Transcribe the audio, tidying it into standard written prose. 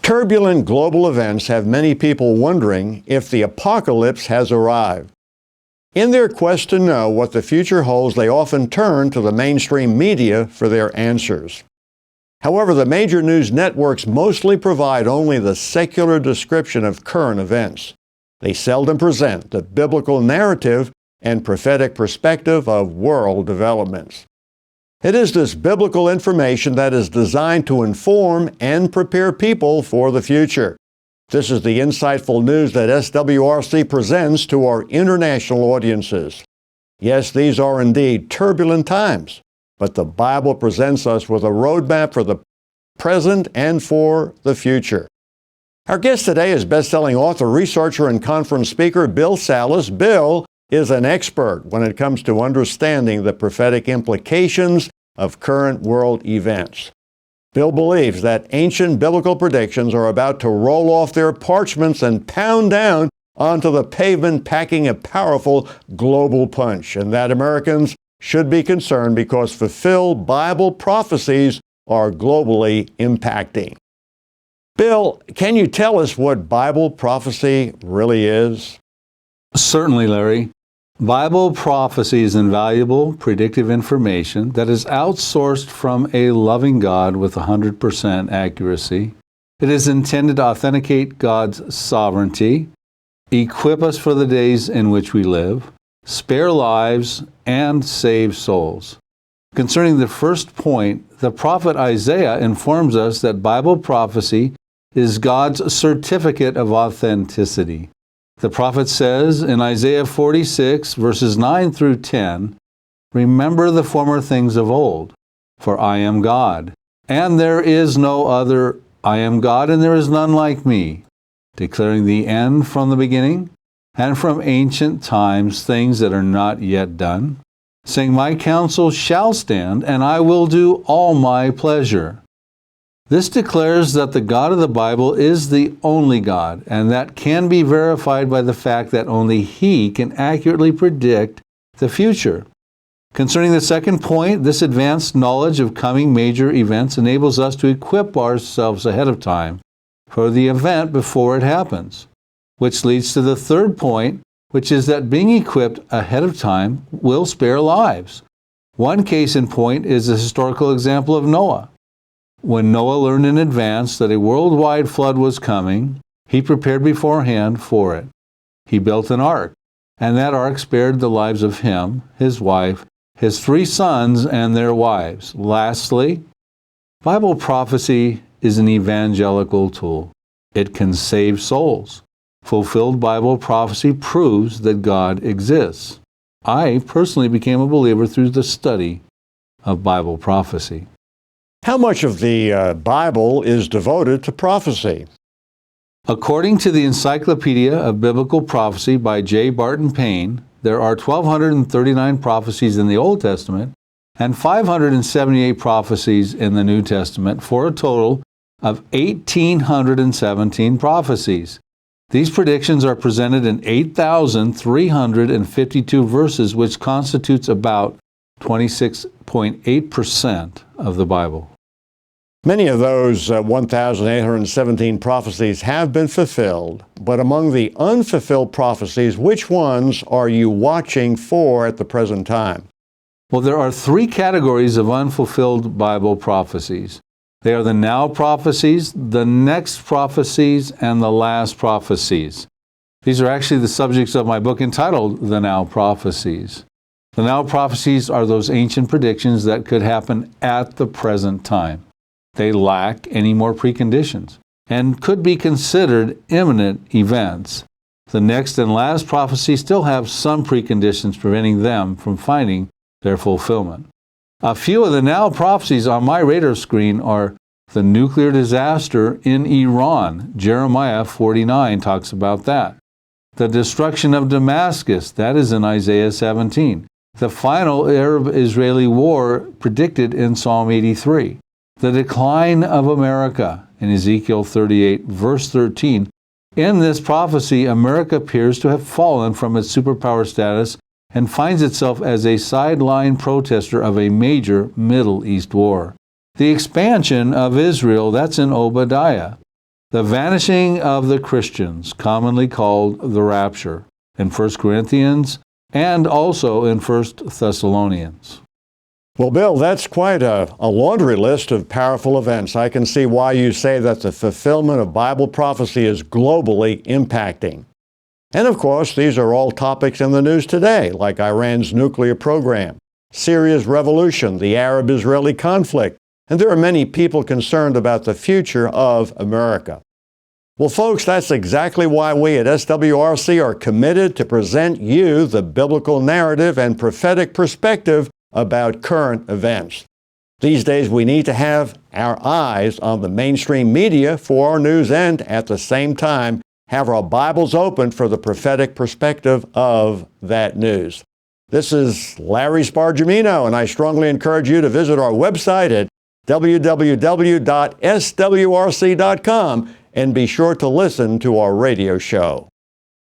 Turbulent global events have many people wondering if the apocalypse has arrived. In their quest to know what the future holds, they often turn to the mainstream media for their answers. However, the major news networks mostly provide only the secular description of current events. They seldom present the biblical narrative and prophetic perspective of world developments. It is this biblical information that is designed to inform and prepare people for the future. This is the insightful news that SWRC presents to our international audiences. Yes, these are indeed turbulent times, but the Bible presents us with a roadmap for the present and for the future. Our guest today is best-selling author, researcher, and conference speaker Bill Salus. Bill is an expert when it comes to understanding the prophetic implications of current world events. Bill believes that ancient biblical predictions are about to roll off their parchments and pound down onto the pavement, packing a powerful global punch, and that Americans should be concerned because fulfilled Bible prophecies are globally impacting. Bill, can you tell us what Bible prophecy really is? Certainly, Larry. Bible prophecy is invaluable predictive information that is outsourced from a loving God with 100% accuracy. It is intended to authenticate God's sovereignty, equip us for the days in which we live, spare lives, and save souls. Concerning the first point, the prophet Isaiah informs us that Bible prophecy is God's certificate of authenticity. The prophet says in Isaiah 46, verses 9 through 10, "Remember the former things of old, for I am God, and there is no other. I am God, and there is none like me, declaring the end from the beginning, and from ancient times things that are not yet done, saying, My counsel shall stand, and I will do all my pleasure." This declares that the God of the Bible is the only God, and that can be verified by the fact that only He can accurately predict the future. Concerning the second point, this advanced knowledge of coming major events enables us to equip ourselves ahead of time for the event before it happens, which leads to the third point, which is that being equipped ahead of time will spare lives. One case in point is the historical example of Noah. When Noah learned in advance that a worldwide flood was coming, he prepared beforehand for it. He built an ark, and that ark spared the lives of him, his wife, his 3 sons, and their wives. Lastly, Bible prophecy is an evangelical tool. It can save souls. Fulfilled Bible prophecy proves that God exists. I personally became a believer through the study of Bible prophecy. How much of the Bible is devoted to prophecy? According to the Encyclopedia of Biblical Prophecy by J. Barton Payne, there are 1,239 prophecies in the Old Testament and 578 prophecies in the New Testament, for a total of 1,817 prophecies. These predictions are presented in 8,352 verses, which constitutes about 26.8% of the Bible. Many of those 1,817 prophecies have been fulfilled, but among the unfulfilled prophecies, which ones are you watching for at the present time? Well, there are 3 categories of unfulfilled Bible prophecies. They are the now prophecies, the next prophecies, and the last prophecies. These are actually the subjects of my book entitled The Now Prophecies. The now prophecies are those ancient predictions that could happen at the present time. They lack any more preconditions and could be considered imminent events. The next and last prophecies still have some preconditions preventing them from finding their fulfillment. A few of the now prophecies on my radar screen are the nuclear disaster in Iran. Jeremiah 49 talks about that. The destruction of Damascus, that is in Isaiah 17. The final Arab-Israeli war predicted in Psalm 83. The decline of America in Ezekiel 38, verse 13. In this prophecy, America appears to have fallen from its superpower status and finds itself as a sideline protester of a major Middle East war. The expansion of Israel, that's in Obadiah. The vanishing of the Christians, commonly called the rapture, in 1 Corinthians and also in 1 Thessalonians. Well, Bill, that's quite a laundry list of powerful events. I can see why you say that the fulfillment of Bible prophecy is globally impacting. And of course, these are all topics in the news today, like Iran's nuclear program, Syria's revolution, the Arab-Israeli conflict, and there are many people concerned about the future of America. Well, folks, that's exactly why we at SWRC are committed to present you the biblical narrative and prophetic perspective about current events. These days, we need to have our eyes on the mainstream media for our news and, at the same time, have our Bibles open for the prophetic perspective of that news. This is Larry Spargimino, and I strongly encourage you to visit our website at www.swrc.com and be sure to listen to our radio show.